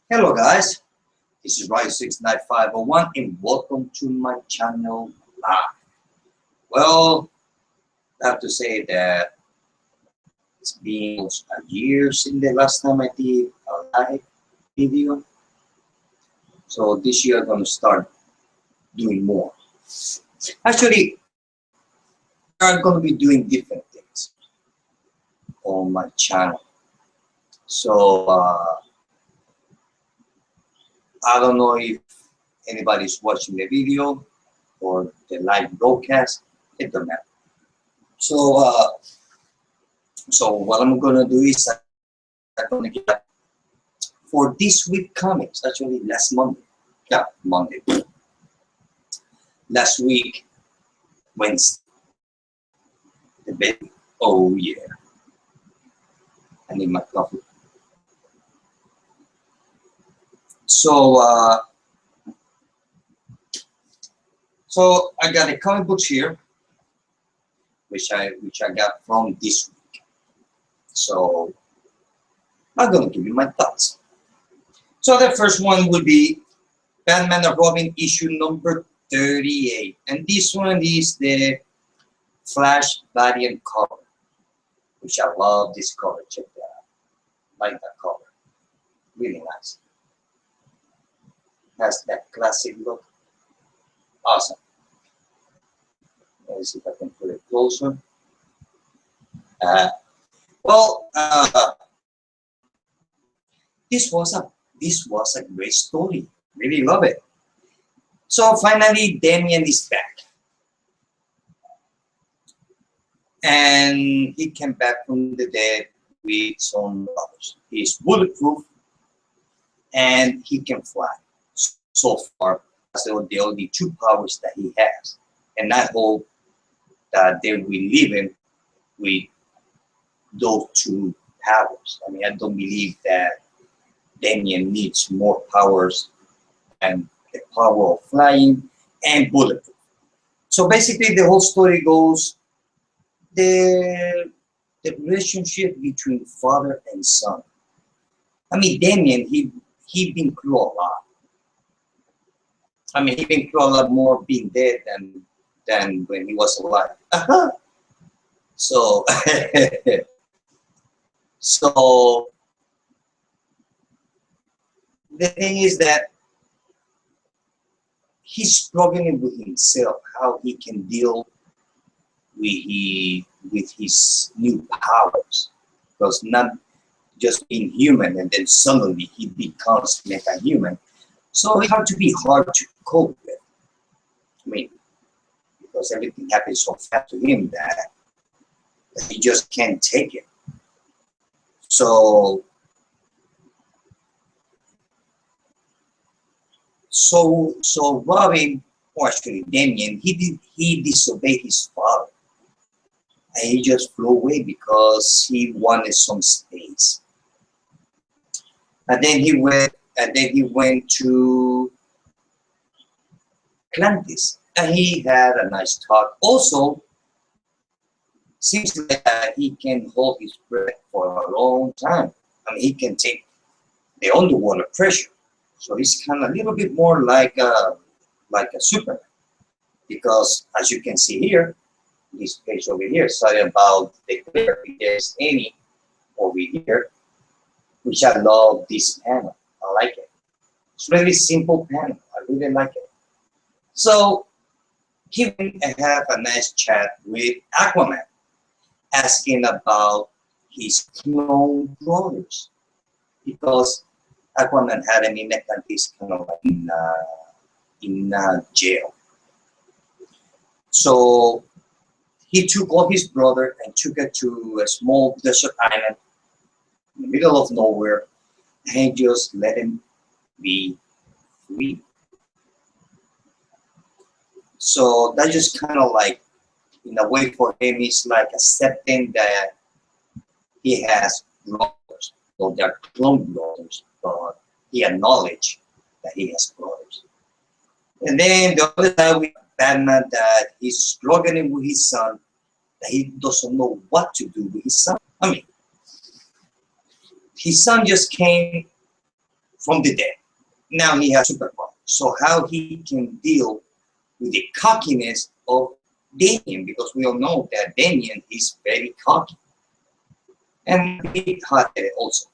Hello guys, this is Ryu69501 and welcome to my channel live. Well, I have to say that it's been almost a year since the last time I did a live video. So this year I'm going to start doing more. Actually, I'm going to be doing different things on my channel. So I don't know if anybody's watching the video or the live broadcast. It doesn't matter. So what I'm gonna do is I'm gonna get for this week comics. Actually, last Monday, yeah, Monday. Last week, Wednesday, the baby. Oh yeah, I need my coffee. So so I got the comic books here, which I got from this week. So I'm gonna give you my thoughts. So the first one would be Batman and Robin issue number 38, and this one is the Flash variant cover, which I love this cover. Check that out. Like that cover, really nice. Has that classic look. Awesome. Let's see if I can put it closer. Uh, well, this was a great story. Really love it. So finally, Damian is back, and he came back from the dead with some powers. He's bulletproof, and he can fly. So far, that's the only two powers that he has, and I hope that they will leave him with those two powers. I mean, I don't believe that Damian needs more powers than the power of flying and bulletproof. So basically, the whole story goes the relationship between father and son. I mean, Damian, he been through a lot. I mean, he been through a lot more being dead than when he was alive. So, so the thing is that he's struggling with himself, how he can deal with his new powers, because not just being human and then suddenly he becomes meta-human. So it had to be hard to cope with. I mean, because everything happens so fast to him that he just can't take it. So Robin, or actually Damian, he disobeyed his father, and he just flew away because he wanted some space. And then he went to Atlantis, and he had a nice talk. Also, seems like he can hold his breath for a long time. I mean, he can take the underwater pressure. So he's kind of a little bit more like a Superman, because as you can see here, this page over here, sorry about the clarity, there's any over here, which I love this panel. I like it. It's really simple panel. I really like it. So he went and have a nice chat with Aquaman, asking about his clone brothers, because Aquaman had an Atlantis kind of like in jail. So he took all his brother and took it to a small desert island in the middle of nowhere, and just let him be free. So that just kind of like, in a way for him, it's like accepting that he has brothers. So they're clone brothers, but he acknowledged that he has brothers. And then the other side with Batman, that he's struggling with his son, that he doesn't know what to do with his son. I mean, his son just came from the dead. Now he has superpowers. So how he can deal with the cockiness of Damien, because we all know that Damien is very cocky and very hot-headed also.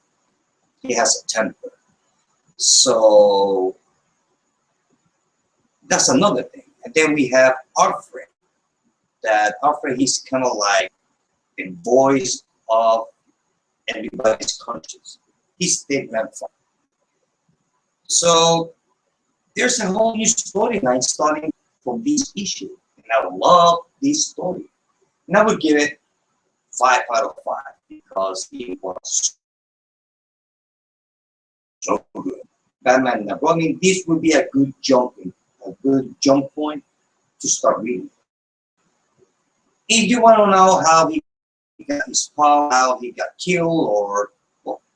He has a temper. So that's another thing. And then we have Alfred. That Alfred is kind of like the voice of everybody's conscience. He's the grandfather. So there's a whole new storyline starting from this issue. And I love this story. And I would give it 5 out of 5 because it was so good. Batman and Robin, this would be a good jump point to start reading. If you want to know how he got his power, how he got killed, or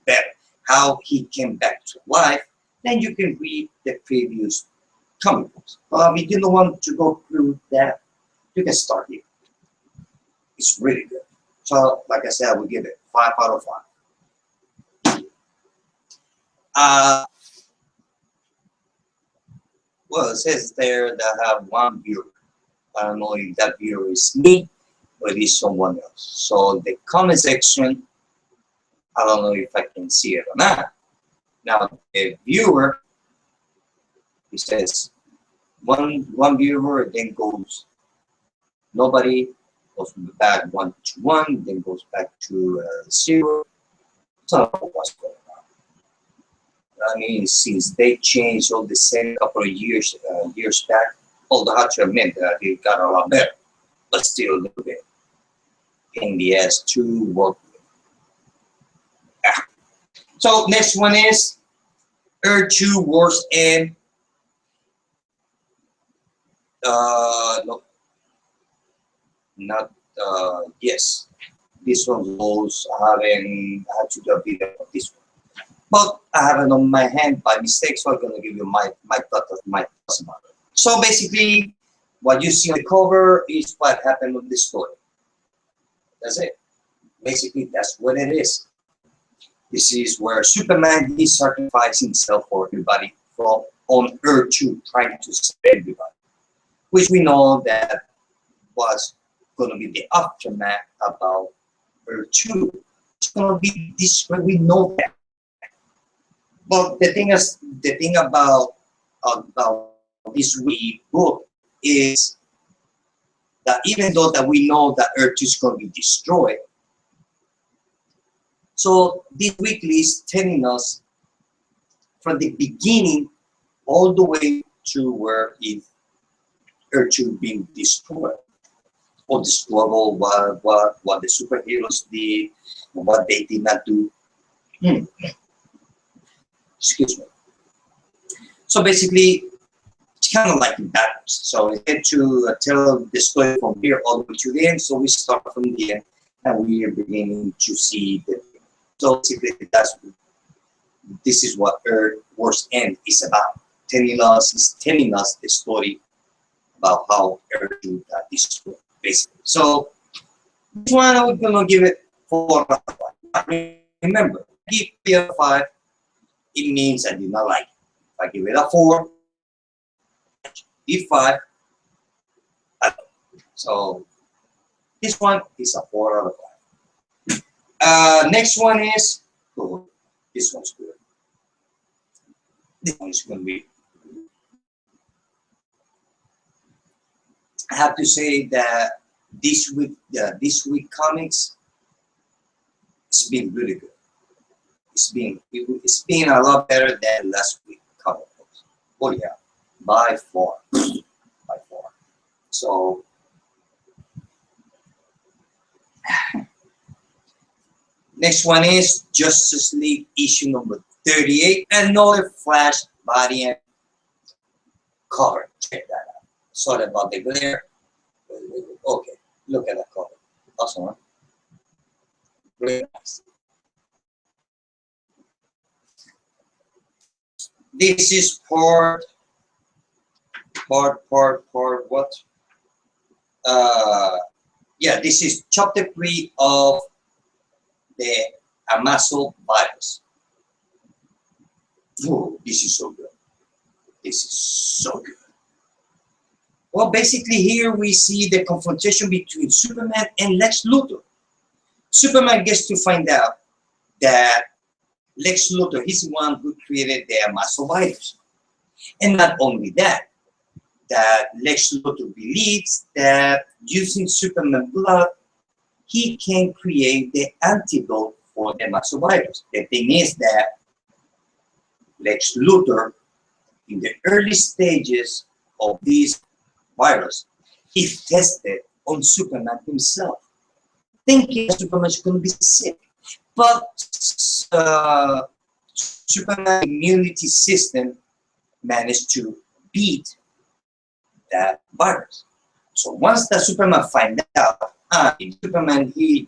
better, how he came back to life, then you can read the previous comic books. If you don't want to go through that, you can start here. It's really good. So, like I said, I will give it 5 out of 5. Well, it says there that I have one viewer. I don't know if that viewer is me or it is someone else. So the comment section, I don't know if I can see it or not. Now the viewer, it says one viewer, then goes nobody, goes back 1 to 1, then goes back to 0. So I don't know what's going on. I mean, since they changed all the same couple of years back, although I have to admit that it got a lot better, but still a little bit in the ass to work with. Ah. So next one is Earth 2 Worst End. No, not yes. This one goes. I had to do a video of this one. But I have it on my hand by mistake, so I'm going to give you my thoughts about it. So basically, what you see on the cover is what happened with the story. That's it. Basically, that's what it is. This is where Superman is sacrificing himself for everybody from on Earth 2, trying to save everybody. Which we know that was going to be the aftermath about Earth 2. It's going to be this way. We know that. But the thing about this book is that even though that we know that Earth is going to be destroyed, so this weekly is telling us from the beginning all the way to where Earth 2 being destroyed, all the struggle, what the superheroes did, what they did not do. Excuse me. So basically, it's kind of like backwards. So we get to tell the story from here all the way to the end. So we start from the end, and we are beginning to see the. So basically, this is what Earth Worst End is about. Telling us the story about how Earth got destroyed, basically. So this one I'm gonna give it 4 out of 5. Remember, give it a 5. It means I did not like it. If I give it a 4, give 5. So this one is a 4 out of 5. Next one is good. This one's good. This one is going to be. I have to say that this week comics, it's been really good. It's been a lot better than last week comic books. Oh yeah, by far. So next one is Justice League issue number 38. Another Flash variant cover. Check that out. Sorry about the glare. Okay, look at that cover. Awesome, huh? Really nice. This is part what? Yeah, this is chapter 3 of the Amazo virus. Oh, this is so good. This is so good. Well, basically here we see the confrontation between Superman and Lex Luthor. Superman gets to find out that Lex Luthor, he's the one who created the muscle virus. And not only that, that Lex Luthor believes that using Superman blood, he can create the antidote for the muscle virus. The thing is that Lex Luthor, in the early stages of this virus, he tested on Superman himself, thinking Superman's going to be sick. But Superman's immunity system managed to beat that virus. So once the Superman find out, Superman, he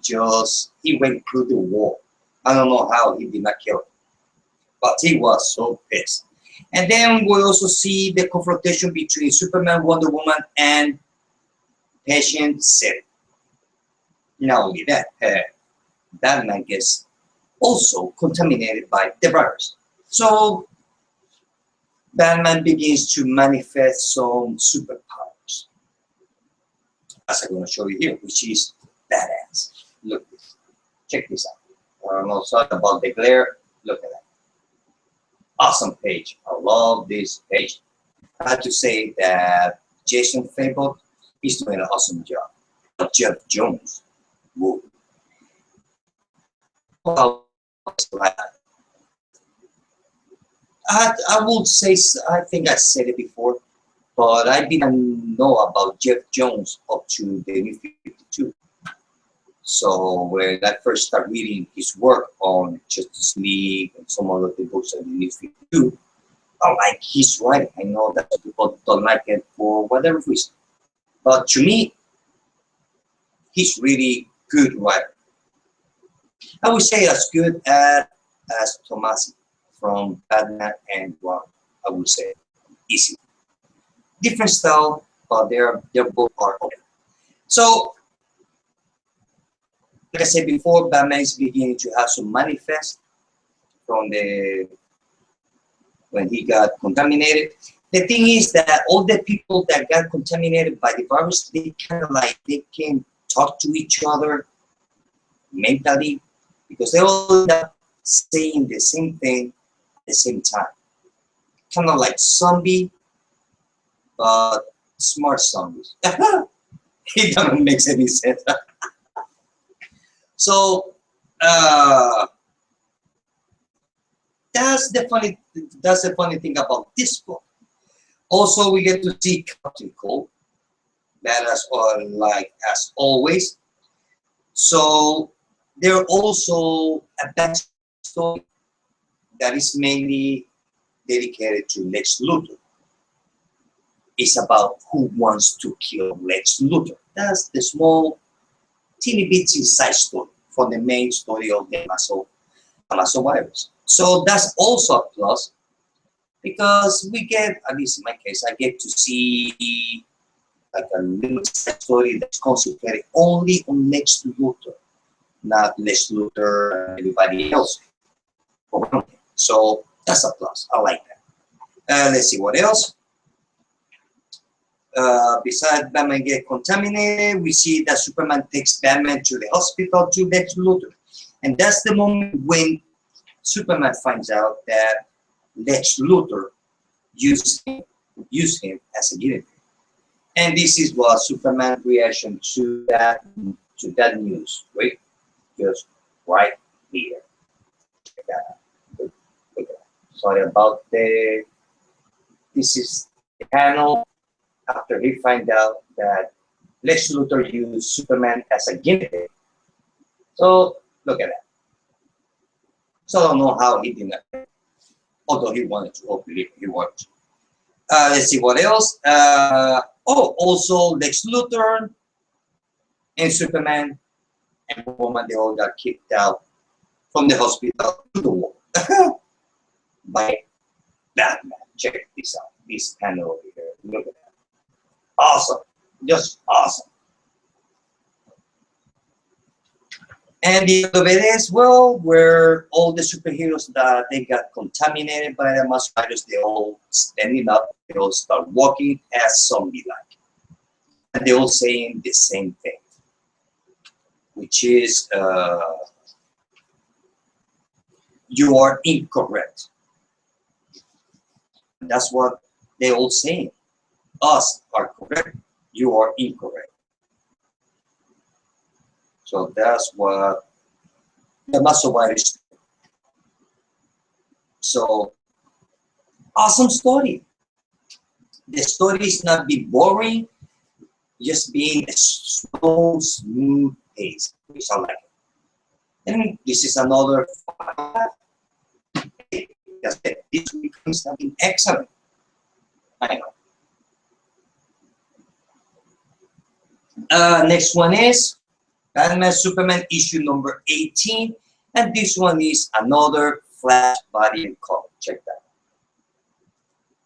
went through the wall. I don't know how he did not kill him, but he was so pissed. And then we also see the confrontation between Superman, Wonder Woman, and Patient Zero. Not only that, Batman gets also contaminated by the virus. So Batman begins to manifest some superpowers, as I'm going to show you here, which is badass. Look at this. Check this out. I don't know, sorry about the glare. Look at that. Awesome page. I love this page. I have to say that Jason Fabok is doing an awesome job. Jeff Jones. Whoa. Well, I would say, I think I said it before, but I didn't know about Jeff Jones up to the New 52. So when I first started reading his work on Justice League and some other books on the New 52, I like his writing. I know that people don't like it for whatever reason, but to me, he's really good writer. I would say as good as Tomasi from Batman and Ron. I would say easy. Different style, but they're both are okay. So, like I said before, Batman is beginning to have some manifest from when he got contaminated. The thing is that all the people that got contaminated by the virus, they kind of like they can talk to each other mentally because they all end up saying the same thing at the same time. Kind of like zombie, but smart zombies. It doesn't make any sense. So that's the funny thing about this book. Also, we get to see Captain Cold, badass like as always. So there are also a backstory that is mainly dedicated to Lex Luthor. It's about who wants to kill Lex Luthor. That's the small, teeny bitsy side story from the main story of the muscle virus. So that's also a plus because we get, at least in my case, I get to see like a little side story that's concentrated only on Lex Luthor, not Lex Luthor and everybody else. So that's a plus. I like that. Let's see what else. Besides Batman get contaminated, we see that Superman takes Batman to the hospital to Lex Luthor. And that's the moment when Superman finds out that Lex Luthor used him as a guinea pig. And this is what Superman's reaction to that news. Wait, just right here. Look at that. Sorry about this is the panel after he find out that Lex Luthor used Superman as a guinea pig. So look at that. So I don't know how he did that, although he wanted to. Hopefully he wanted to. Let's see what else. Also Lex Luthor and Superman and Woman, they all got kicked out from the hospital to the wall by Batman. Check this out. This panel over here. Look at that. Awesome. Just awesome. And the end of it is, well, where all the superheroes that they got contaminated by the mass virus, they all standing up, they all start walking as zombie-like. And they're all saying the same thing, which is, you are incorrect. That's what they all saying. Us are correct, you are incorrect. So that's what the muscle virus. So awesome story. The story is not be boring, just being a slow, smooth pace, which I like it. And this is another that's it. This becomes something excellent. I know. Next one is Batman Superman issue number 18, and this one is another Flash body and color. Check that.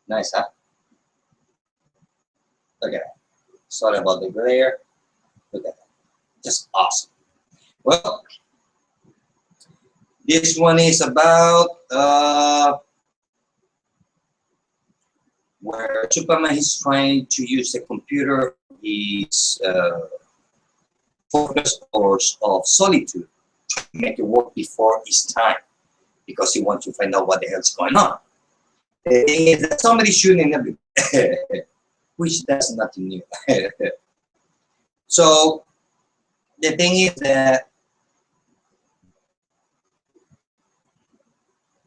Nice, huh? Look at that. Sorry about the glare. Look at that. Just awesome. Well, this one is about where Superman is trying to use the computer. He's focus of solitude to make it work before his time because he wants to find out what the hell's going on. The thing is that somebody's shooting everybody, which that's nothing new. So the thing is that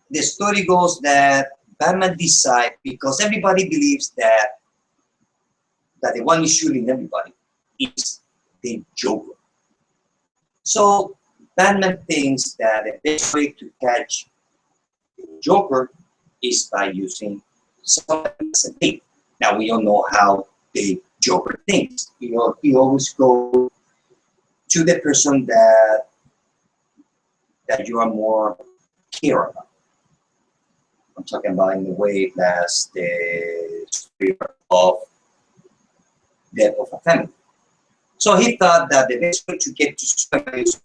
the story goes that Batman decides, because everybody believes that the one who's shooting everybody is the Joker. So Batman thinks that the best way to catch the Joker is by using someone as a bait. Now we don't know how the Joker thinks. You know, he always goes to the person that you are more care about. I'm talking about in the way that's the spirit of death of a family. So he thought that the best way to get to Superman is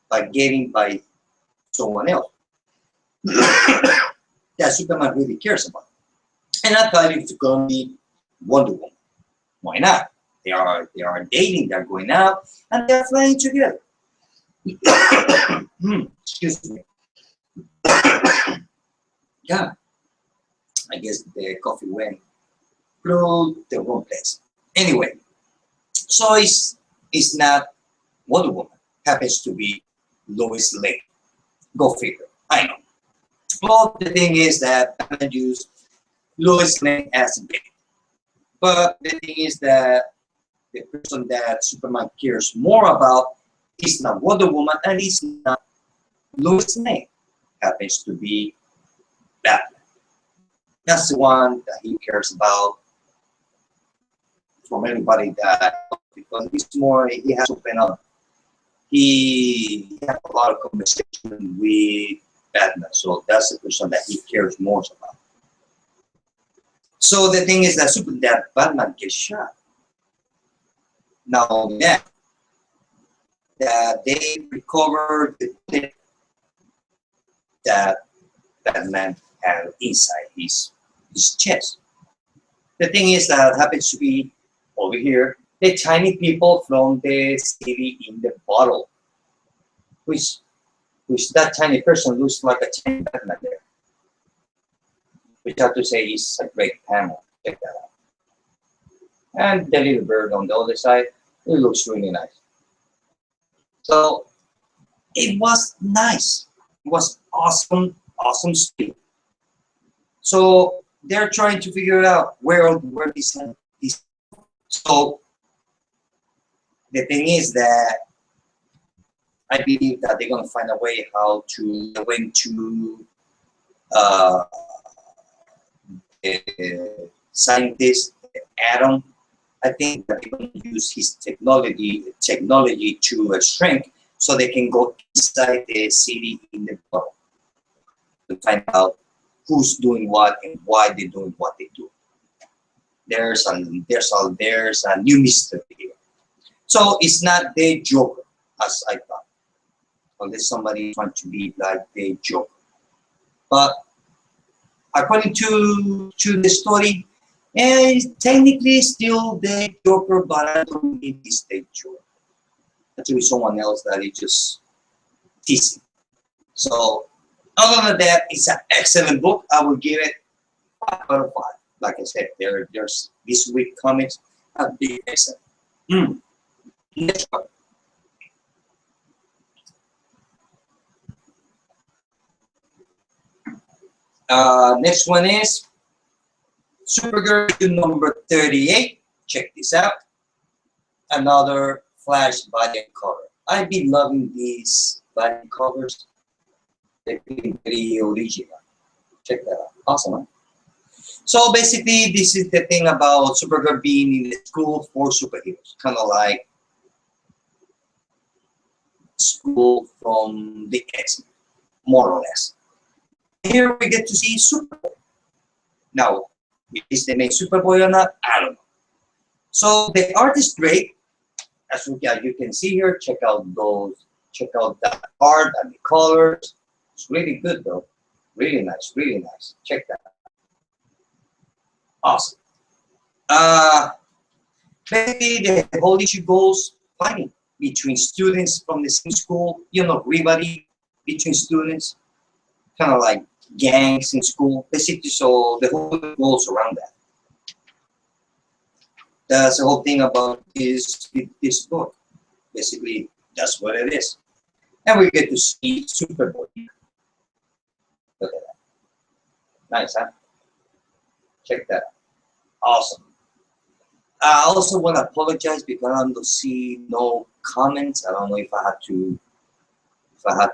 by getting by someone else that Superman really cares about. And I thought it's going to be Wonder Woman. Why not? They are dating, they're going out, and they're flying together. Excuse me. Yeah, I guess the coffee went through the wrong place. Anyway, so it's not Wonder Woman. Happens to be Lois Lane. Go figure. I know. Well, the thing is that Batman used Lois Lane as a bait. But the thing is that the person that Superman cares more about is not Wonder Woman and is not Lois Lane. Happens to be Batman. That's the one that he cares about from everybody that, because he has opened up. He has a lot of conversation with Batman, so that's the person that he cares most about. So the thing is that Batman gets shot. Not only that they recovered the bullet that Batman had inside his chest. The thing is that happens to be over here the tiny people from the city in the bottle, which that tiny person looks like a tiny Batman there. Which I have to say is a great panel. Check that out. And the little bird on the other side, it looks really nice. So it was nice. It was awesome speed. So they're trying to figure out where this. So the thing is that I believe that they're gonna find a way how to when to scientist Atom. I think that they're going to use his technology to shrink so they can go inside the city in the bottle to find out who's doing what and why they're doing what they do. There's a new mystery here. So it's not the Joker as I thought. unless somebody trying to be like the Joker. But according to the story, technically still the Joker, but I don't think he's the Joker. Actually, someone else that is just teasing. So, other than that, it's an excellent book. I will give it 5 out of 5. Like I said, there's this week comics have been excellent. Next one. Next one is Supergirl issue number 38. Check this out. Another Flash variant cover. I've been loving these variant covers. They've been very original. Check that out. Awesome, huh? So basically, this is the thing about Supergirl being in the school for superheroes. Kind of like school from the X-Men, more or less. Here we get to see Superboy. Now, is the name Superboy or not? I don't know. So the art is great. As you can see here, check out the art and the colors. It's really good though. Really nice, really nice. Check that out. Awesome. Basically, the whole issue goes fighting between students from the same school, rivalry between students, kind of like gangs in school, basically. So the whole goes around that. That's the whole thing about this book. Basically, that's what it is. And we get to see Superboy. Look at that. Nice, huh? Check that out. Awesome. I also want to apologize because I don't see no comments. I don't know if I had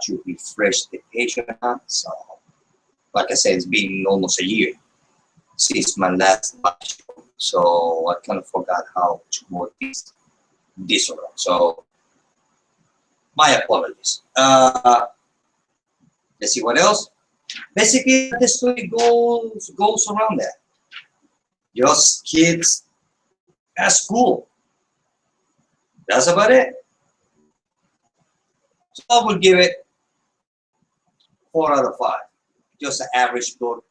to refresh the page or not. So, like I said, it's been almost a year since my last live show. So I kind of forgot how to work this around. So my apologies. Let's see what else. Basically, the story goes around that. Just kids at school. That's about it. So I will give it 4 out of 5. Just an average book.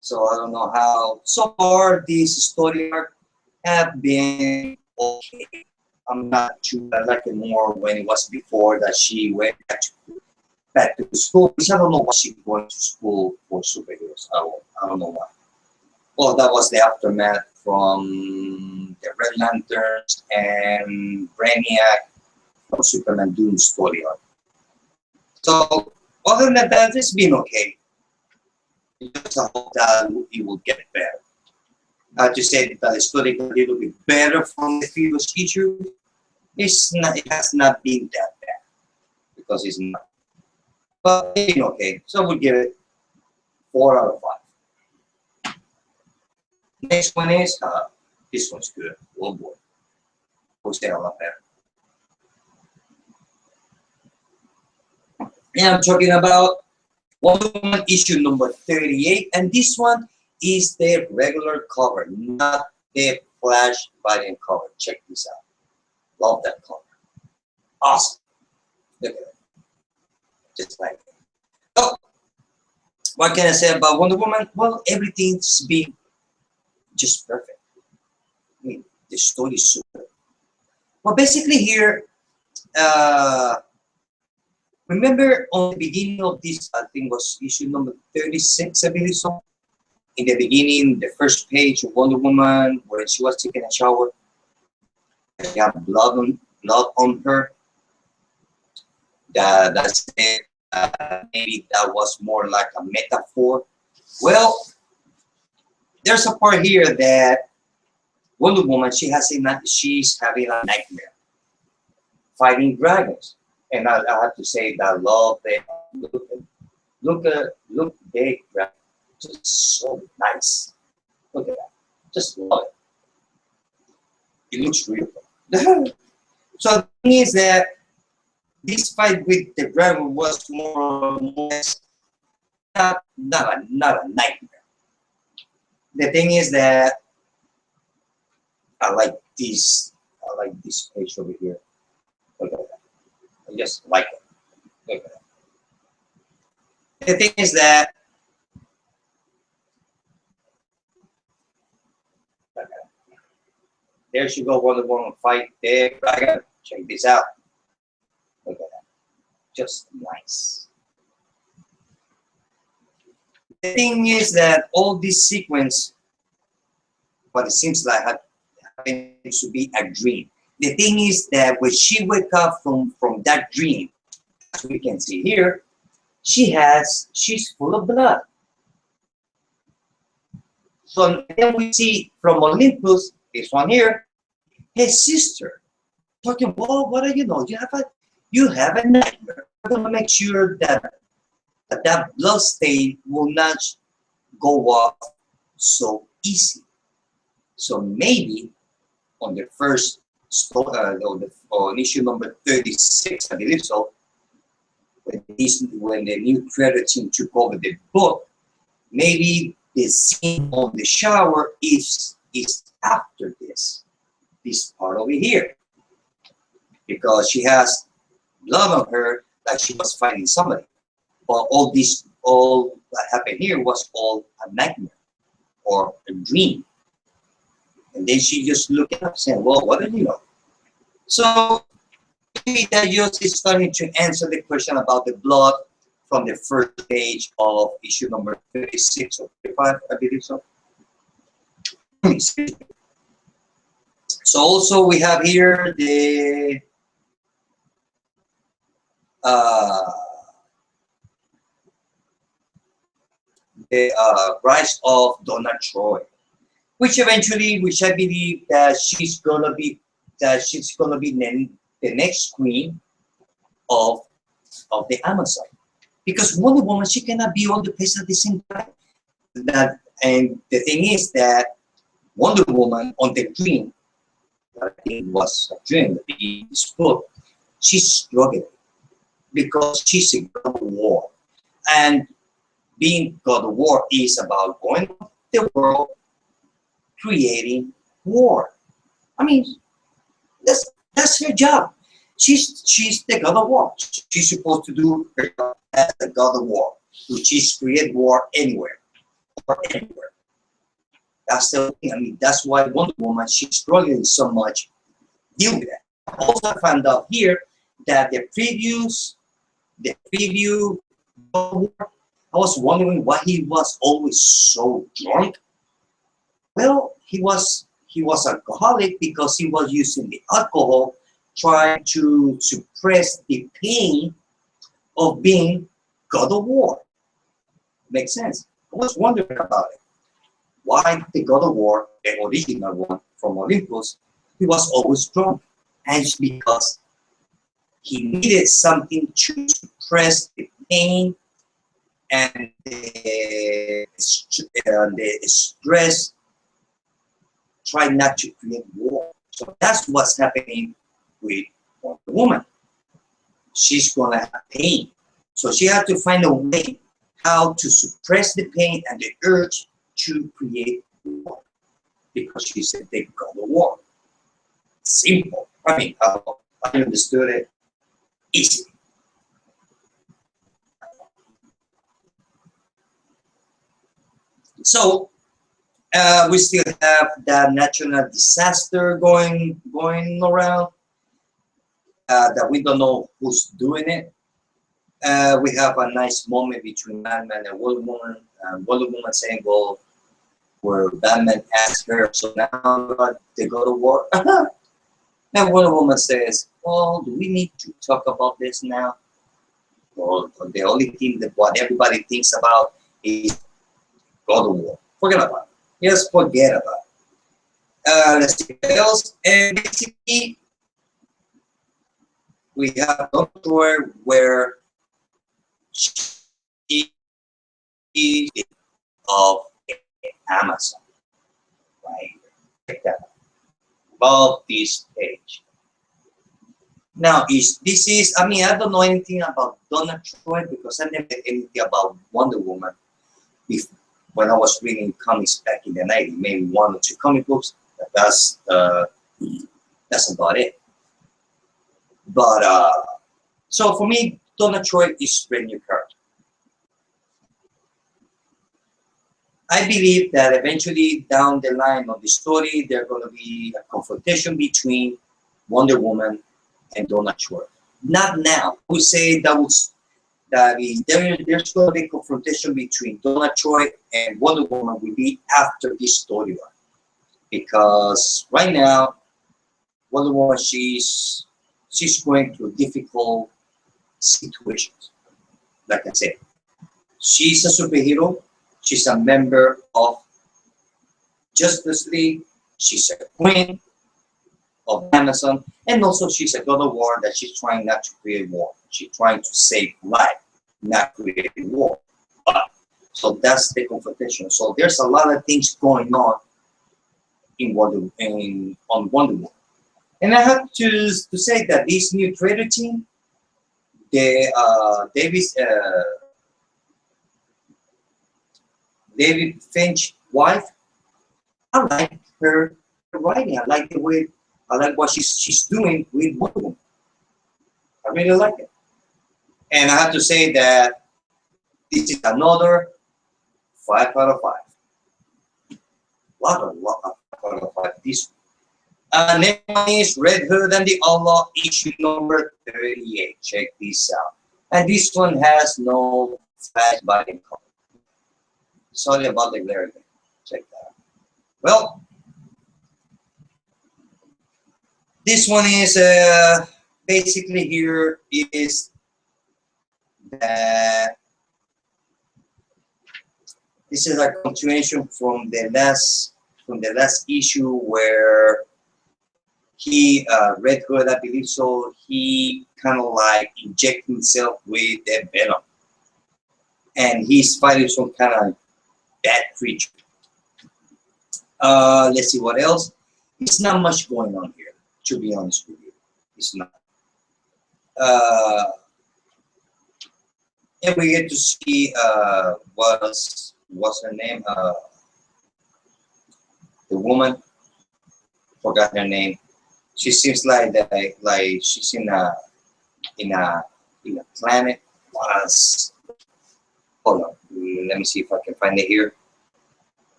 So I don't know how. So far, this story arc have been okay. I'm not sure. I like it more when it was before that she went back to school. Because I don't know why she's going to school for superheroes. I don't know why. Well, that was the aftermath from the Red Lanterns and Brainiac from Superman Doom story arc. So other than that, it's been okay. Just hope that it will get better. I just said that the story got a little bit better from the previous issue. It has not been that bad because it's not. But it's been okay. So we'll give it 4 out of 5. Next one is this one's good. Oh boy, we'll stay a lot better. And I'm talking about Wonder Woman issue number 38, and this one is the regular cover, not the Flash variant cover. Check this out. Love that cover. Awesome. Look at it. Just like it. So, what can I say about Wonder Woman? Well, everything's been just perfect. I mean, the story is super. Well, basically here, remember on the beginning of this, I think was issue number 36, I believe so. In the beginning, the first page of Wonder Woman, where she was taking a shower, she had blood on her. That's it. Maybe that was more like a metaphor. Well, there's a part here that Wonder Woman, she's having a nightmare fighting dragons. And I have to say that I love it. Look the dragon. Just so nice. Look at that. Just love it. It looks real. So the thing is that this fight with the dragon was more or less not a nightmare. The thing is that I like this page over here. Look at that. I just like it. Look at that. The thing is that there she go, Wonder Woman fight there. Dragon. Check this out. Look at that. Just nice. The thing is that all this sequence, what it seems like happens to be a dream. The thing is that when she wakes up from that dream, as we can see here, she's full of blood. So then we see from Olympus, this one here, his sister talking, well, what do you know? You have a nightmare. We're gonna make sure that that blood stain will not go off so easy. So maybe on the first on issue number 36, I believe so, when the new creator team took over the book, maybe the scene of the shower is after this part over here, because she has blood on her like she was fighting somebody. But all that happened here was all a nightmare or a dream. And then she just looked up saying, well, what do you know? So maybe that just is starting to answer the question about the blood from the first page of issue number 36 or 35, I believe so. So also we have here the rise of Donna Troy, which I believe that she's gonna be the next queen of the Amazon, because Wonder Woman, she cannot be all the place at the same time. And the thing is that Wonder Woman on the dream, I think it was a dream, this book, she's struggling because she's a god of war, and being god of war is about going to the world, creating war. I mean, that's her job. She's the god of war. She's supposed to do her job as the god of war, which is create war anywhere or anywhere. That's the thing. I mean, that's why Wonder Woman, she's struggling so much deal with that. I also found out here that the preview war, I was wondering why he was always so drunk. Well, he was alcoholic because he was using the alcohol trying to suppress the pain of being god of war. Makes sense. I was wondering about it. Why the god of war, the original one from Olympus, he was always drunk? And it's because he needed something to suppress the pain and the stress, try not to create war. So that's what's happening with Wonder Woman. She's gonna have pain. So she had to find a way how to suppress the pain and the urge to create war, because she's a big god of war. Simple. I mean, I understood it easily. So we still have that natural disaster going around that we don't know who's doing it. We have a nice moment between Batman and Wonder Woman. Wonder Woman saying, well, where Batman asked her, so now they go to war. And Wonder Woman says, well, do we need to talk about this now? Well, the only thing that what everybody thinks about is go to war. Forget about it. Just forget about it. Let's see what else. And basically, we have Doctor where she is of Amazon, right? Check that out. Above this page. Now, I mean, I don't know anything about Donna Troy because I never read anything about Wonder Woman when I was reading comics back in the 90s, maybe 1 or 2 comic books. That's about it. But so for me, Donna Troy is brand new character. I believe that eventually down the line of the story, there's going to be a confrontation between Wonder Woman and Donna Troy. Not now. We say there's going to be a confrontation between Donna Troy and Wonder Woman will be after this storyline. Because right now, Wonder Woman, she's going through difficult situations. Like I said, she's a superhero. She's a member of Justice League. She's a queen of Amazon. And also she's a god of war that she's trying not to create war. She's trying to save life, not create war. But, so that's the confrontation. So there's a lot of things going on on Wonder Woman. And I have to say that this new creator team, David Finch's wife, I like her writing. I like the way, I like what she's doing with Wonder Woman. I really like it. And I have to say that this is another 5 out of 5. Lot of 5 out of 5. This next one is Red Hood and the Outlaw, issue number 38. Check this out. And this one has no flash body color. Sorry about the glare again. Check that out. Well, this one is basically here is that this is a continuation from the last issue where he Red Hood, I believe so, he kind of like inject himself with the venom, and he's fighting some kind of bad creature. Let's see what else. It's not much going on here, to be honest with you. It's not. And we get to see what's her name? The woman, forgot her name. She seems like that, like she's in a planet. Hold on, let me see if I can find it here.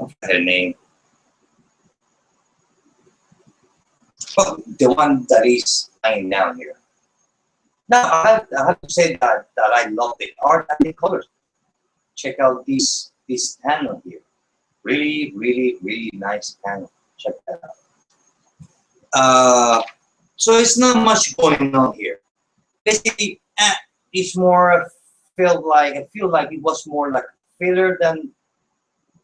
I forgot her name. Oh, the one that is lying down here. Now I have to say that I love the art and the colors. Check out this panel here. Really, really, really nice panel. Check that out. So it's not much going on here. Basically, it's more I feel like it was more like filler than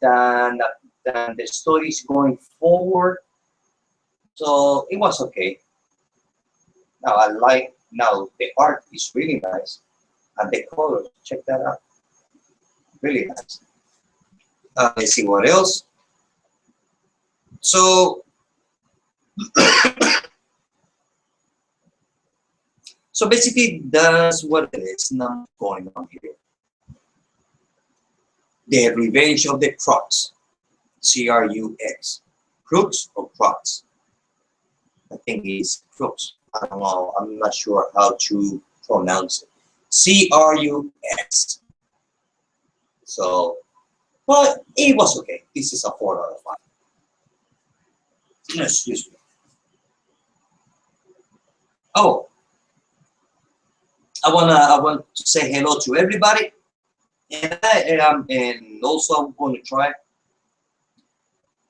the stories going forward. So it was okay. Now the art is really nice, and the colors. Check that out. Really nice. Let's see what else. So, so basically, that's what it is now going on here. The Revenge of the Crux, C-R-U-X, Crux or Crux? I think it's Crux. I don't know. I'm not sure how to pronounce it. C-R-U-X. So, but it was okay. This is a 4 out of 5. Excuse me. Oh, I want to say hello to everybody, and also I'm going to try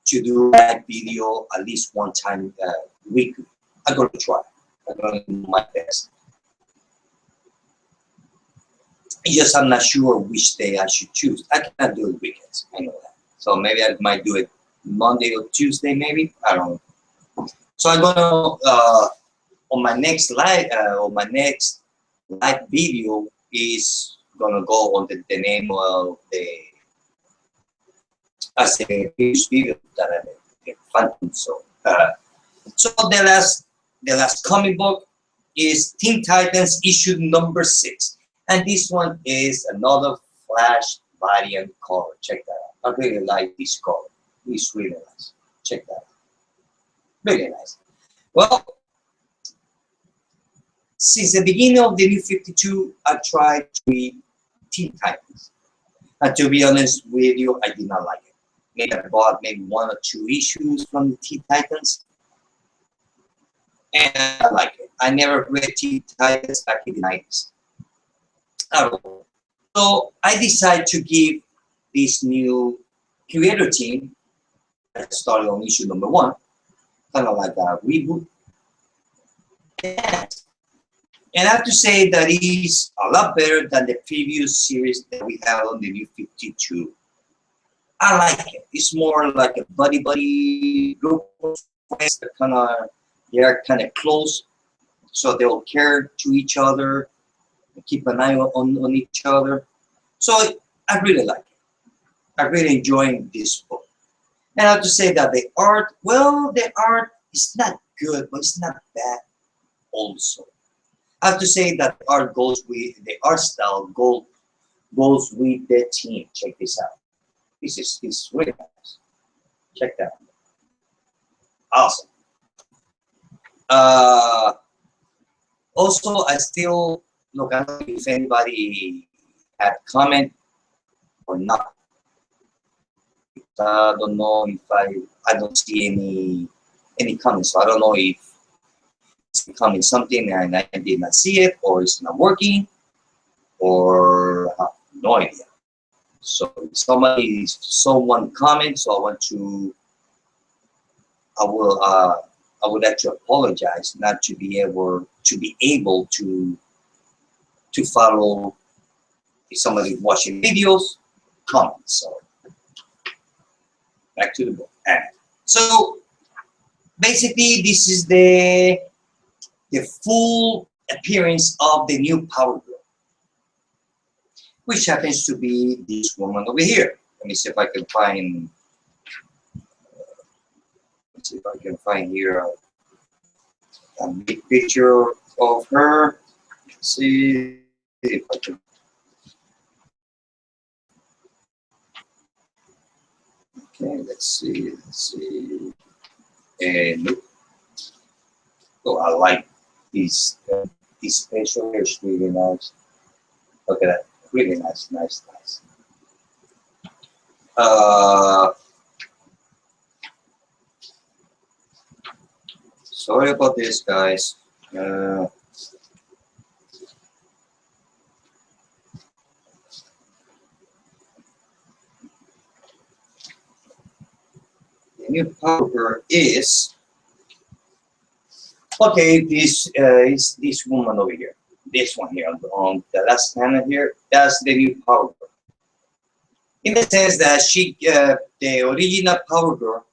to do that video at least one time weekly. I'm going to try. I'm going to do my best. Yes, I'm not sure which day I should choose. I cannot do it weekends. I know that. So maybe I might do it Monday or Tuesday, maybe. I don't know. So I'm gonna on my next live video is gonna go on the name of the as a previous video that I made. Phantom. So so the last comic book is Teen Titans issue number 6. And this one is another Flash variant color. Check that out. I really like this color. It's really nice. Check that out. Really nice. Well, Since the beginning of the New 52, I tried to read Teen Titans. And to be honest with you, I did not like it. Maybe I bought maybe one or two issues from the Teen Titans, and I like it. I never read Teen Titans back in the 90s at all. So I decided to give this new creator team that started on issue number 1, kind of like a reboot. And I have to say that it is a lot better than the previous series that we had on the New 52. I like it. It's more like a buddy group of friends that they are kind of close, so they'll care to each other, keep an eye on each other. So I really like it. I really enjoy this book. And I have to say that the art, well, the art is not good, but it's not bad also. I have to say that the art goes with the art style goes with the team. Check this out. This is really nice. Check that out. Awesome. Also, I still look. I don't know if anybody had comment or not. I don't know if I don't see any comments. So I don't know if it's becoming something and I did not see it, or it's not working, or I have no idea. So if someone comments, so I would actually apologize not to be able to follow if somebody watching videos, comments. So back to the book. So basically, this is the full appearance of the new Power Girl, which happens to be this woman over here. Let me see if I can find. Let's see if I can find here a big picture of her. Let's see if I can. Okay, let's see. And oh, I like this special hair. It's really nice. Look at that, really nice. Sorry about this, guys. The new Power is okay. This is this woman over here. This one here on the last panel here. That's the new Power Girl. In the sense that she, the original Power Girl,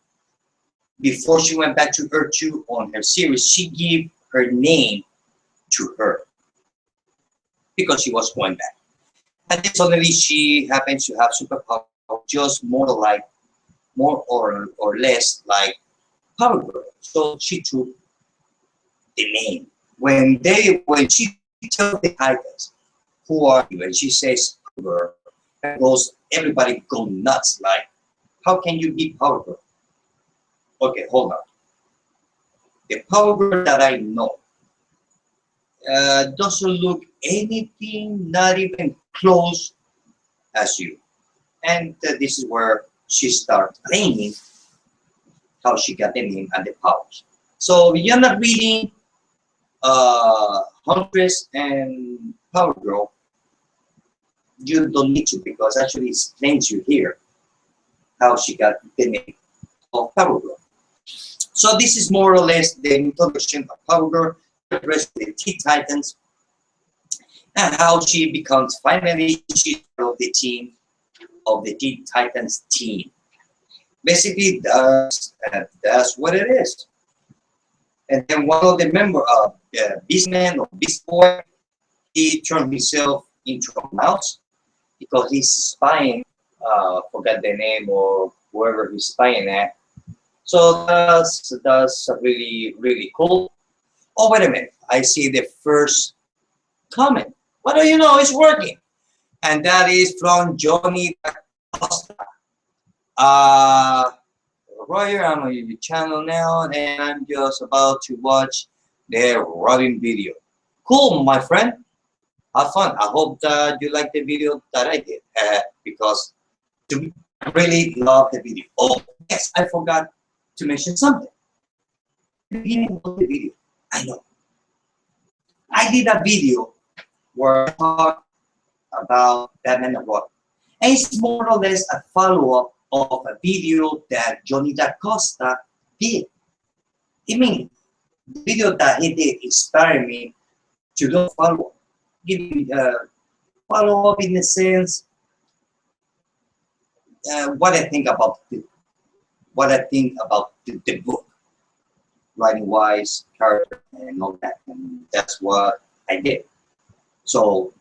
before she went back to Earth 2 on her series, she gave her name to her because she was going back. And then suddenly she happens to have superpower, just more or less like Power Girl. So she took the name. When she tells the Titans, "Who are you?" and she says Power Girl, everybody go nuts. Like, how can you be Power Girl? Okay, hold on. The Power Girl that I know doesn't look anything, not even close as you. And this is where she starts claiming how she got the name and the powers. So you're not reading Huntress and Power Girl. You don't need to, because actually it explains you here how she got the name of Power Girl. So this is more or less the introduction of Power Girl, the rest of the Teen Titans, and how she becomes finally she's part of the team of the Teen Titans team. Basically, that's what it is. And then one of the members of Beastman or Beast Boy, he turned himself into a mouse because he's spying. Forgot the name of whoever he's spying at. So that's really cool. Oh, wait a minute! I see the first comment. What do you know? It's working, and that is from Johnny Costa. Roger, I'm on your channel now, and I'm just about to watch the Robin video. Cool, my friend. Have fun. I hope that you like the video that I did because I really love the video. Oh, yes, I forgot to mention something. The beginning of the video, I know. I did a video where I talked about Batman and Robin. And it's more or less a follow-up of a video that Johnny Da Costa did. I mean, the video that he did inspired me to do follow-up. Give me follow-up in the sense what I think about the book, writing wise, character, and all that, and that's what I did. So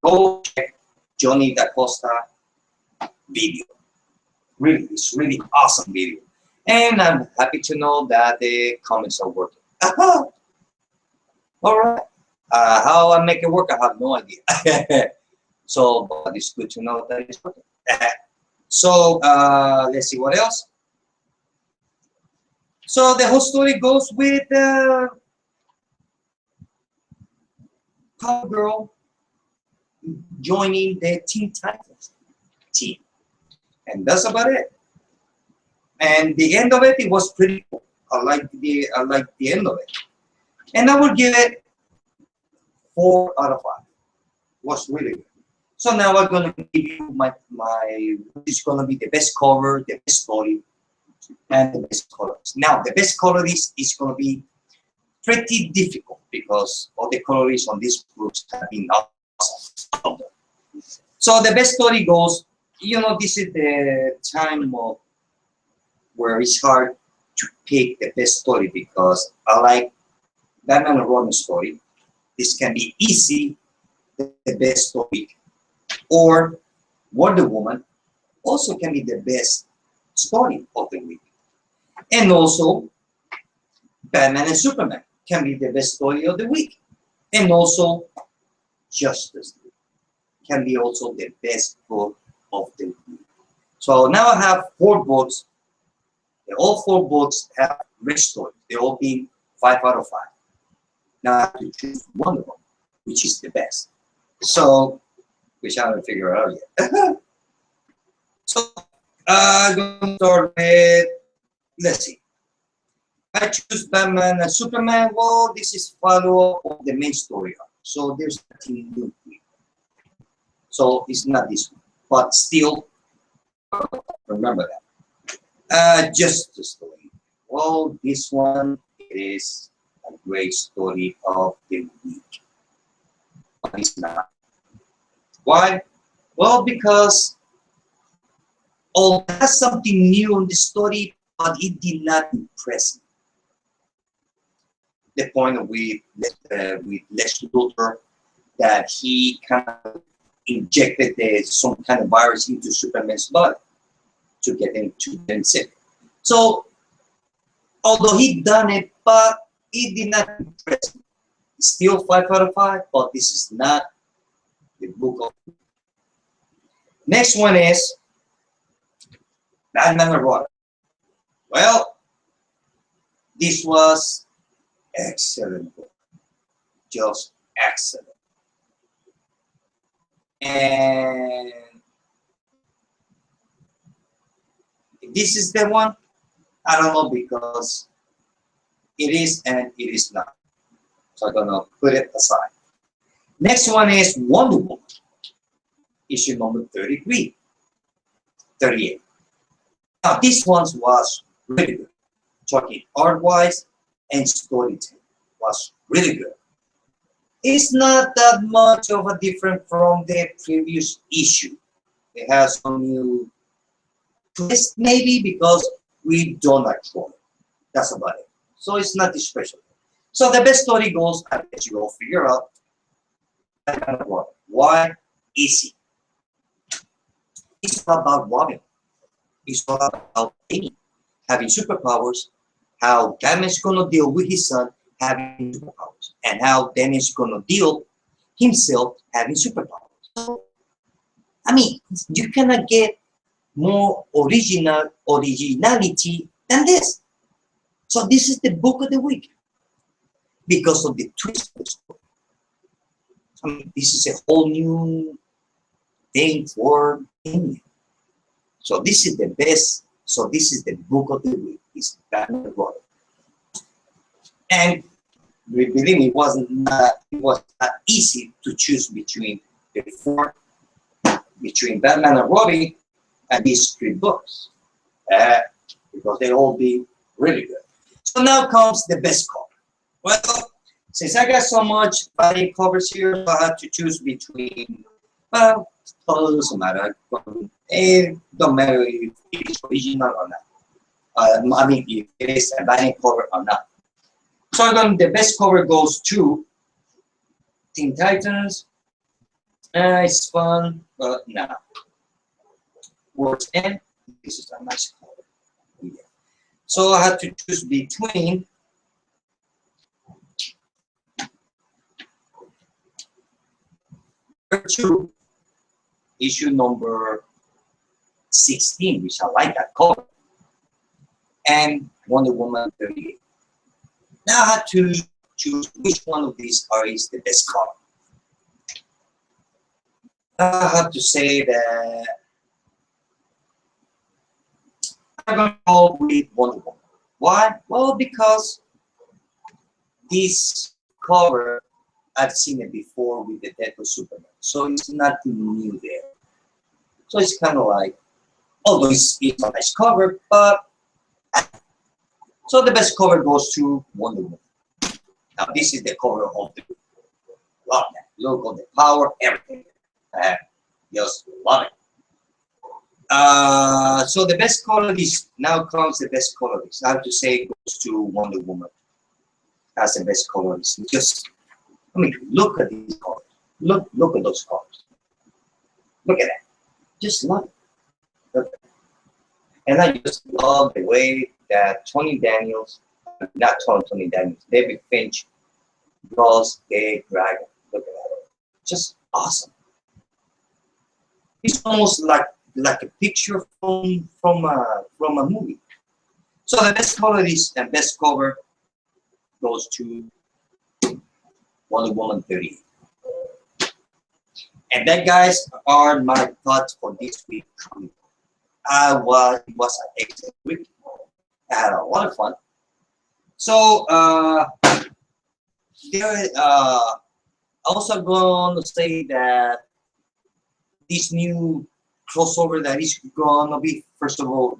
go check Johnny Da Costa video. Really, it's really awesome video, and I'm happy to know that the comments are working. All right, how I make it work, I have no idea. So, but it's good to know that it's working. So let's see what else. So the whole story goes with Cowgirl joining the Teen Titans team, and that's about it. And the end of it was pretty cool. I like the end of it, and I would give it 4 out of 5. Was really good. So now I'm gonna give you my it's gonna be the best cover, the best story, and the best colors. Now the best color is gonna be pretty difficult because all the colors on these books have been awesome. So the best story goes, this is the time of where it's hard to pick the best story because I like Batman and Robin story. This can be easy, the best story, or Wonder Woman also can be the best story of the week. And also Batman and Superman can be the best story of the week. And also Justice League can be also the best book of the week. So now I have 4 books. All 4 books have rich stories. They all been 5 out of 5. Now I have to choose one of them, which is the best. So, which I haven't figured out yet. So, I'm going to start with, let's see. I choose Batman and Superman. Well, this is follow-up of the main story arc. So there's nothing new here. So it's not this one. But still, remember that. Justice League. Well, this one is a great story of the week. But it's not. Why? Well, because it has something new in the story, but it did not impress me. The point with Lex Luthor that he kind of injected some kind of virus into Superman's body to get him sick. So, although he done it, but it did not impress me. Still 5 out of 5, but this is not the book of. Next one is Batman and Robin. Well, this was excellent book, just excellent. And this is the one, I don't know, because it is and it is not. So I'm gonna put it aside. Next one is Wonder Woman, issue number 38. Now this one was really good. Talking art-wise and storytelling was really good. It's not that much of a different from the previous issue. It has some new twist maybe because we don't like Troy. That's about it. So it's not this special. So the best story goes, I guess you all figure out, why? Easy. It's not about Robin. It's not about Amy having superpowers, how Batman's gonna deal with his son having superpowers, and how Dennis gonna deal himself having superpowers. So, I mean, you cannot get more originality than this. So this is the book of the week. because of the twist of the story. I mean, this is a whole new thing for Indian. So this is the best. So this is the book of the week. It's Batman and Robin. And believe me, it was not easy to choose between the four, between Batman and Robin and these three books, because they all be really good. So now comes the best cover. Well, since I got so much variant covers here, I had to choose between, well, it doesn't matter. It don't matter if it's original or not. I mean, if it is a variant cover or not. So the best cover goes to Teen Titans. It's fun, but nah. Words End. This is a nice cover. Yeah. So I had to choose between two, issue number 16, which I like that cover, and Wonder Woman 38. Now I had to choose which one of these is the best cover. I have to say that I'm going to go with Wonder Woman. Why? Well, because this cover, I've seen it before with the Death of Superman. So it's nothing new there. So it's kind of like, although it's a nice cover, but so the best cover goes to Wonder Woman. Now this is the cover of the love that. Look at the power, everything. Just love it. So the best colorist, now comes the best colorist. I have to say it goes to Wonder Woman as the best colorist. Just, I mean, look at these colors. Look at those colors. Look at that. Just love it. Look at it. And I just love the way that Tony Daniels, not Tony Daniels, David Finch draws the dragon. Look at that. Just awesome. It's almost like a picture from a movie. So the best colorist and best cover goes to Wonder Woman 38. And that, guys, are my thoughts for this week. It was an excellent week. I had a lot of fun. So also going to say that this new crossover that is gonna be first of all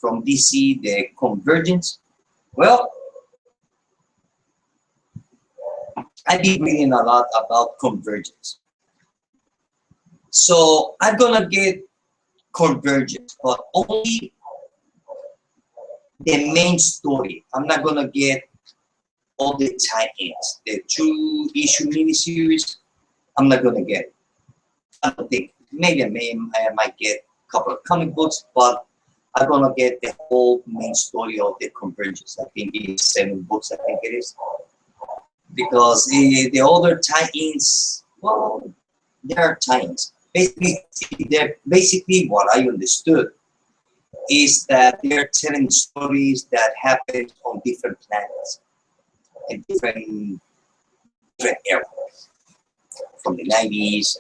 from DC, the Convergence. Well, I've been reading a lot about Convergence, so I'm gonna get Convergence, but only the main story. I'm not gonna get all the tie-ins, the 2-issue miniseries. I'm not gonna get it. I don't think. Maybe I might get a couple of comic books, but I'm gonna get the whole main story of the Convergence. I think it is 7 books. I think it is, because the other tie-ins, well, they are tie-ins. Basically, what I understood is that they're telling stories that happen on different planets and different eras, from the 90s,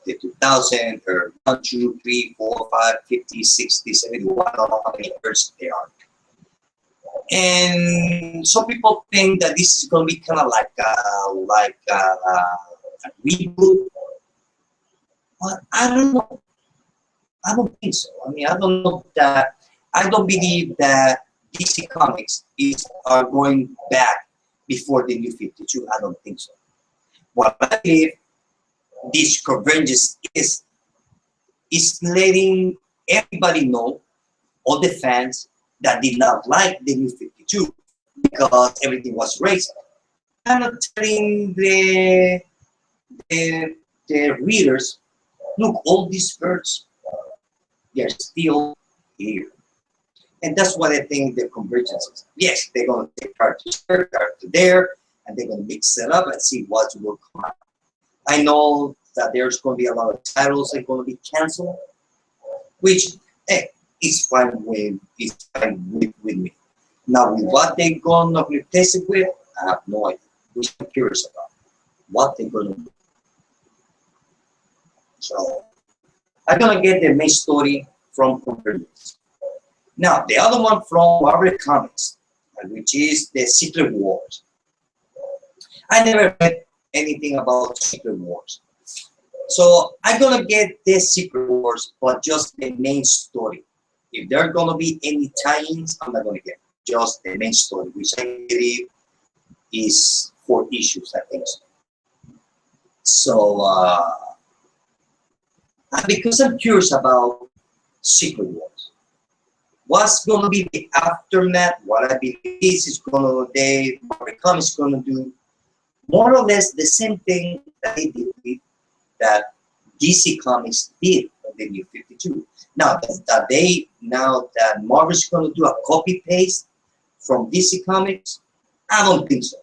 the 2000s, or 1, 2, 3, 4, 5, 50, 60, 71, I don't know how many Earths there are. And some people think that this is going to be kind of like a reboot. But I don't know. I don't think so. I mean, I don't know that. I don't believe that DC Comics are going back before the New 52. I don't think so. What I believe this Convergence is letting everybody know, all the fans that did not like the New 52 because everything was racist. I'm not telling the readers, look, all these birds, they're still here. And that's what I think the Convergence is. Yes, they're going to take character here, character there, and they're going to mix it up and see what will come out. I know that there's going to be a lot of titles that are going to be canceled, which, hey, is fine with me. Now, with what they gonna replace it with, I have no idea. Which I'm curious about what they're gonna do. So I'm gonna get the main story from Convergence. Now, the other one from Marvel Comics, which is the Secret Wars. I never read anything about Secret Wars. So I'm gonna get this Secret Wars, but just the main story. If there are gonna be any tie-ins, I'm not gonna get just the main story, which I believe is 4 issues, I think so. So because I'm curious about Secret Wars, what's gonna be the aftermath? What I believe is gonna they Marvel Comics gonna do more or less the same thing that they did with that DC Comics did on the New 52. Now now that Marvel's going to do a copy paste from DC Comics, I don't think so.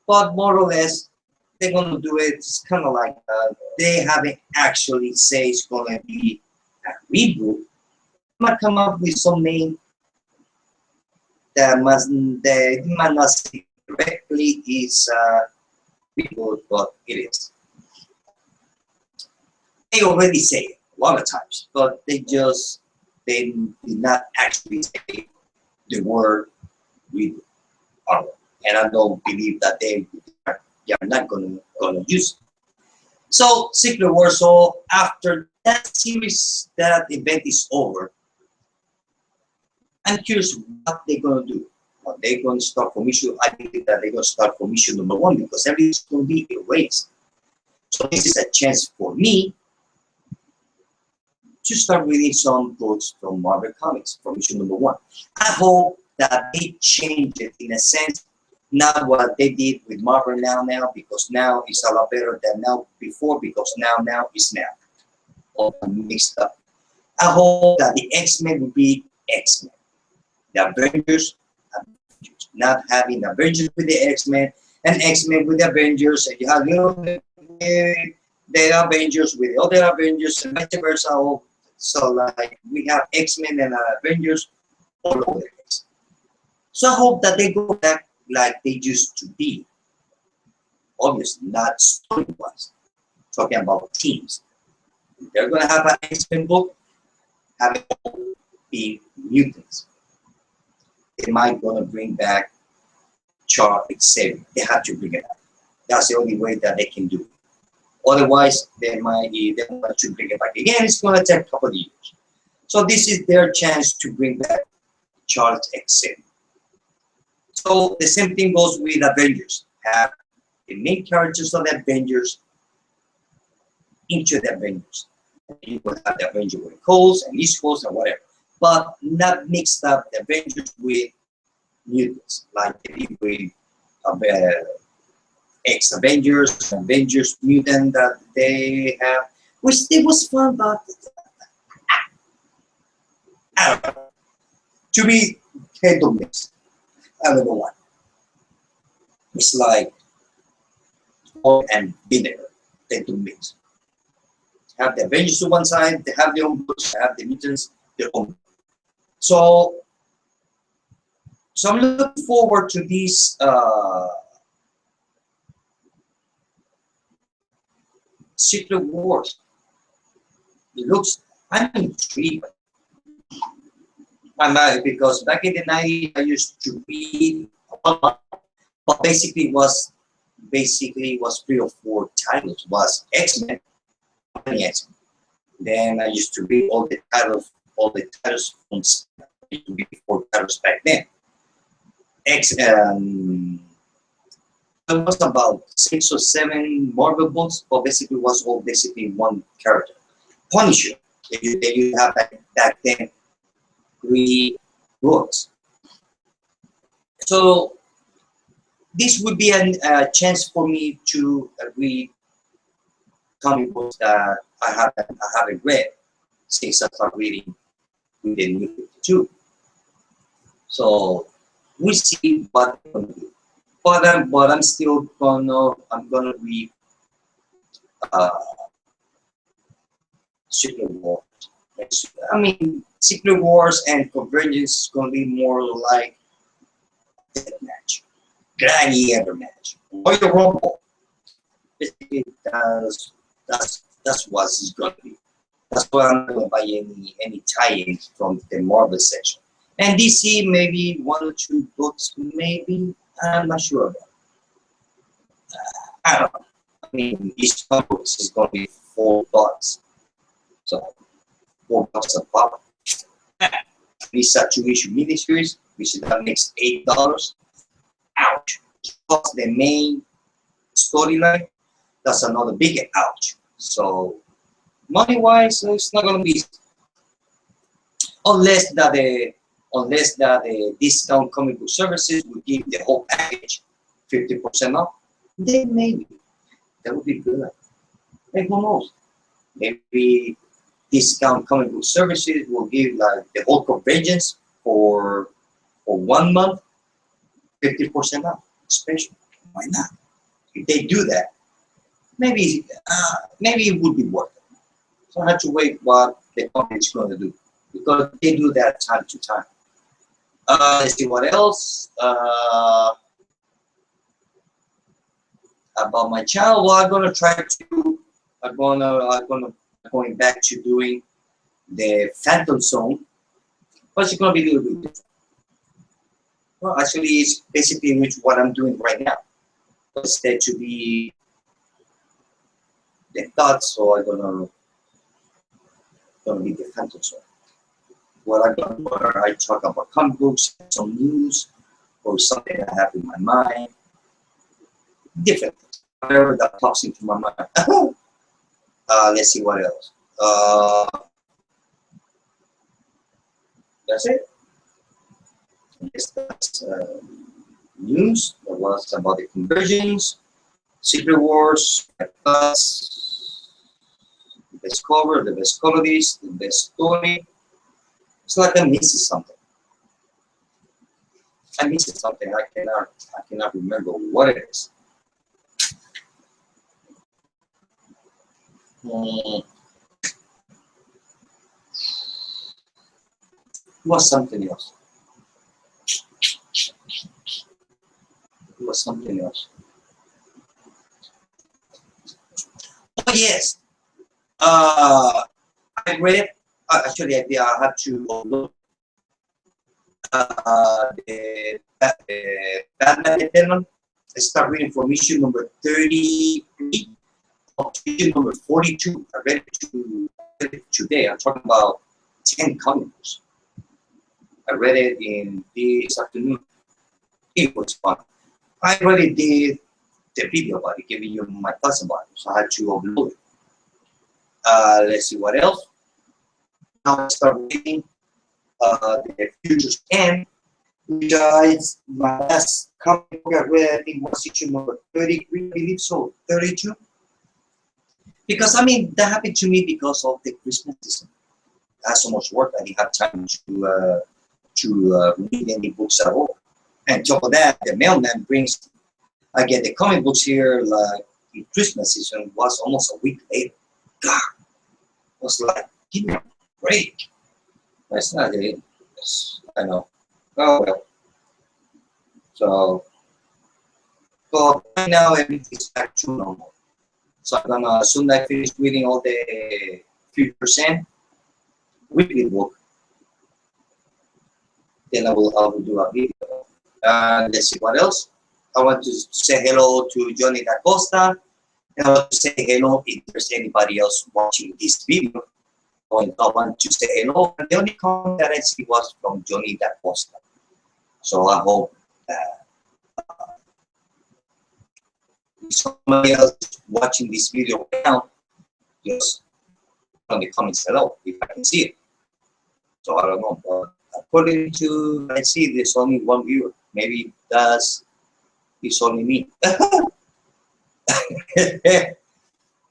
But more or less, they're going to do it. It's kind of like they haven't actually say it's going to be a reboot. They might come up with some name that they might not say directly is reboot, but it is. They already say it a lot of times, but they did not actually say the word reboot. And I don't believe that they are not gonna use it. So Secret Wars. So after that series, that event is over, I'm curious what they're gonna do. Are they going to start from issue? I believe that they're going to start from issue number 1 because everything's going to be erased. So this is a chance for me to start reading some books from Marvel Comics from issue number 1. I hope that they change it in a sense, not what they did with Marvel now, because now it's a lot better than now before, because now is now. All mixed up. I hope that the X-Men will be X-Men. The Avengers, not having Avengers with the X-Men and X-Men with the Avengers, and you have the Avengers with the other Avengers and vice versa. So like we have X-Men and Avengers all over the place. So I hope that they go back like they used to be. Obviously, not story-wise. Talking about teams. If they're gonna have an X-Men book, have it all be mutants. They might gonna bring back Charles Xavier. They have to bring it back. That's the only way that they can do it. Otherwise, they want to bring it back again. It's going to take a couple of years. So this is their chance to bring back Charles Xavier. So the same thing goes with Avengers. Have the main characters of the Avengers into the Avengers. You will have the Avengers with Coast and East Coast and whatever, but not mixed up the Avengers with mutants like they did with Avengers mutant that they have, which it was fun, but I don't know. To me, they don't mix. I don't know why. It's like oil and vinegar. They don't mix. Have the Avengers to one side, they have their own books, they have the mutants, their own. So I'm looking forward to these Secret Wars. It looks, I'm intrigued. Because back in the 90s, I used to read a lot, but basically was 3 or 4 titles. Was X-Men, X-Men. Then I used to read all the titles from used to be 4 titles back then. There was about 6 or 7 Marvel books, but basically was all basically one character. Punisher. You have back then 3 books. So this would be a chance for me to read comic books that I haven't read since I started reading with the New 52. So we'll see what I'm gonna do. But I'm still gonna read Secret Wars. I mean, Secret Wars and Convergence is gonna be more like death match, gladiator match, Royal Rumble. Basically, that's what it's gonna be. That's why I'm not gonna buy any tie-ins from the Marvel section. And DC, maybe 1 or 2 books, maybe. I'm not sure about. I don't know. I mean, each book is gonna be $4. So $4 a pop. These are 2-issue miniseries, which that makes $8. Ouch. Plus the main storyline, that's another big ouch. So money-wise, it's not gonna be, unless that the discount comic book services will give the whole package 50% off. Then maybe that would be good. And who knows? Maybe discount comic book services will give like the whole conventions for 1 month, 50% off special. Why not? If they do that, maybe it would be worth it. So I have to wait what the company is going to do, because they do that time to time. Let's see what else. About my channel, well, I'm gonna try to. I'm going back to doing the Phantom Zone, but it's gonna be a little bit different. Well, actually, it's basically what I'm doing right now. But instead to be the thoughts, so I'm gonna be the Phantom Zone. What I'm gonna do, I talk about comic books, some news, or something I have in my mind. Different things, whatever that pops into my mind. Let's see what else. That's it. I guess that's news. That was about the conversions, Secret Wars, plus the best cover, the best colories, the best story. It's like I'm missing something. I'm missing something. I cannot remember what it is. It was something else. It was something else. Oh yes. I read. Actually, I had to look the Batman Eternal. I start reading from issue number 33 up to issue number 42. I read it today. I'm talking about 10 comic books. I read it in this afternoon. It was fun. I already did the video about it, giving you my thoughts about it, so I had to upload it. Let's see what else. Now I start reading the Future's End, which is my last comic book I read. I think was issue number 33, I believe so, 32. Because I mean that happened to me because of the Christmas season. I had so much work I didn't have time to read any books at all. And on top of that, the mailman brings. I get the comic books here like in Christmas season was almost a week later. God, I was like, give me a break. That's not it. I know. Oh well. So, but right now everything's back to normal. So I'm gonna, as soon as I finish reading all the 3% weekly book, then I will do a video. Let's see what else. I want to say hello to Johnny Da Costa. And I want to say hello if there's anybody else watching this video. I want to say hello. And the only comment that I see was from Johnny Da Costa. So I hope somebody else watching this video right now, just on the comments hello if I can see it. So I don't know, but according to I see there's only one viewer. Maybe it's only me.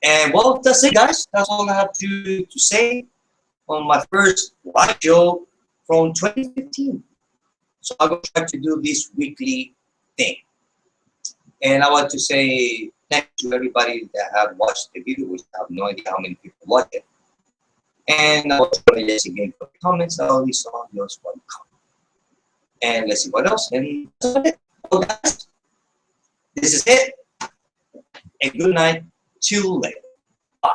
And well, that's it, guys. That's all I have to say on my first live show from 2015. So I'm going to try to do this weekly thing. And I want to say thank you to everybody that have watched the video, which I have no idea how many people watch it. And I want to apologize again for the comments. I only saw just one comment. And let's see what else. And that's about it. So guys, this is it. And good night. Till later. Bye.